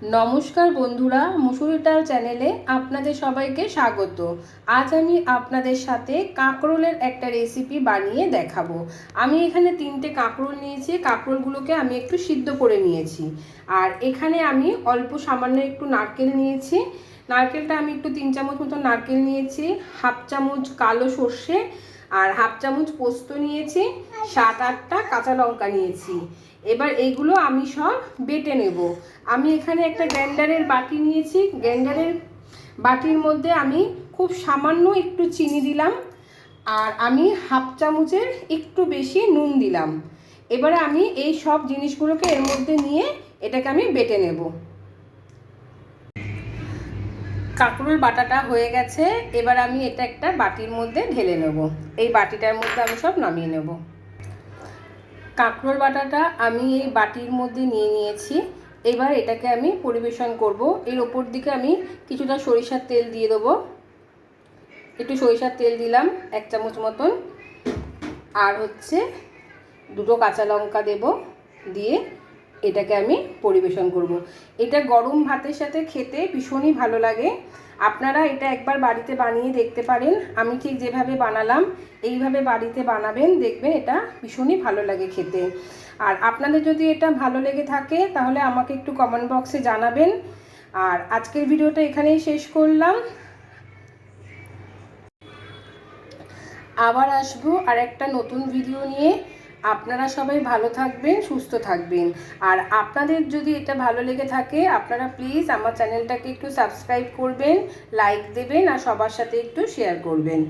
নমস্কার বন্ধুরা, মুসুরি ডাল চ্যানেলে আপনাদের সবাইকে স্বাগত। আজ আমি আপনাদের সাথে কাঁকরোলের একটা রেসিপি বানিয়ে দেখাবো। আমি এখানে 3টে কাঁকরোল নিয়েছি। কাঁকরোলগুলোকে আমি একটু সিদ্ধ করে নিয়েছি। আর এখানে আমি অল্প সামান্য একটু নারকেল নিয়েছি। নারকেলটা আমি একটু 3 চামচ মতো নারকেল নিয়েছি, হাফ চামচ কালো সর্ষে আর হাফ চামচ পোস্ত নিয়েছি, 7-8টা কাঁচা লঙ্কা নিয়েছি। এবার এইগুলো আমি সব বেটে নেব। আমি এখানে একটা গ্রাইন্ডারের বাটি নিয়েছি। গ্রাইন্ডারের বাটির মধ্যে আমি খুব সামান্য একটু চিনি দিলাম আর আমি হাফ চামচের একটু বেশি নুন দিলাম। এবারে আমি এই সব জিনিসগুলোকে এর মধ্যে নিয়ে এটাকে আমি বেটে নেব। কাঁকরোল বাটাটা হয়ে গেছে। এবার আমি এটা একটা বাটির মধ্যে ঢেলে নেব। এই বাটিটার মধ্যে আমি সব নামিয়ে নেব। কাঁকরোল বাটাটা আমি এই বাটির মধ্যে নিয়ে নিয়েছি। এবার এটাকে আমি পরিবেশন করব। এর ওপর দিকে আমি কিছুটা সরিষার তেল দিয়ে দেবো। একটু সরিষার তেল দিলাম 1 চামচ মতন, আর হচ্ছে 2টো কাঁচা লঙ্কা দেব, দিয়ে এটাকে আমি পরিবেশন করব। এটা গরম ভাতের সাথে খেতে ভীষণই ভালো লাগে। আপনারা এটা একবার বাড়িতে বানিয়ে দেখতে পারেন। আমি ঠিক যেভাবে বানালাম এইভাবে বাড়িতে বানাবেন, দেখবেন এটা ভীষণই ভালো লাগে খেতে। আর আপনাদের যদি এটা ভালো লেগে থাকে তাহলে আমাকে একটু কমেন্ট বক্সে জানাবেন। আর আজকের ভিডিওটা এখানেই শেষ করলাম। আবার আসবো আর একটা নতুন ভিডিও নিয়ে। আপনারা সবাই ভালো থাকবেন, সুস্থ থাকবেন। আর আপনাদের যদি এটা ভালো লেগে থাকে আপনারা প্লিজ আমার চ্যানেলটাকে একটু সাবস্ক্রাইব করবেন, লাইক দেবেন আর সবার সাথে একটু শেয়ার করবেন।